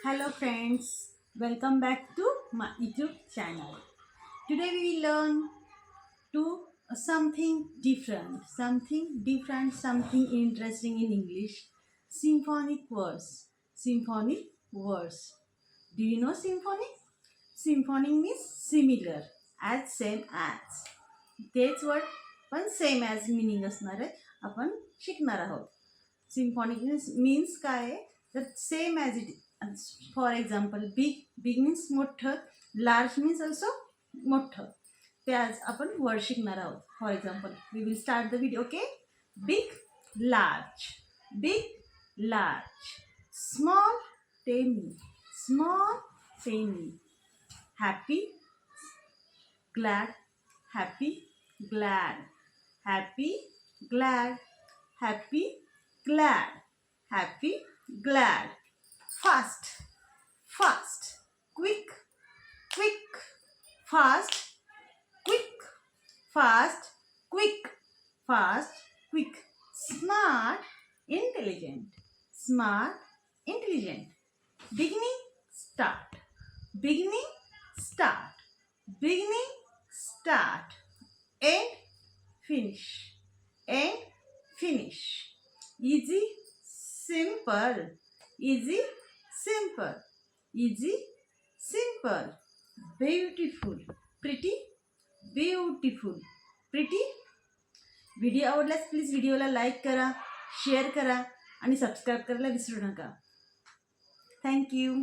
Hello friends, welcome back to my YouTube channel. Today we will learn to something interesting in English. Symphonic verse. Symphonic verse. Do you know symphonic? Symphonic means similar, as same as. तेच word पण same as meaning असणार आहे. आपण शिकणार आहोत. सिम्फॉनिक means काय आहे तर same as it. For example big means मोठं, लार्ज मीन्स ऑल्सो मोठं. ते आज आपण वर्ड शिकणार आहोत. For example we will start the video. Okay. Big large. Big large. Small tiny. Small tiny. Happy glad, happy, glad, happy, glad, happy, glad, happy, glad, fast, fast, quick, quick, fast, quick, fast, quick, fast, quick, smart, intelligent, smart, intelligent, beginning, start, beginning, start, beginning, start, end, finish, end, finish, easy, simple, easy, simple, easy, simple, beautiful, pretty, beautiful, pretty. Video आवडल्यास please व्हिडिओला like करा, share करा आणि subscribe करायला विसरू नका. Thank you.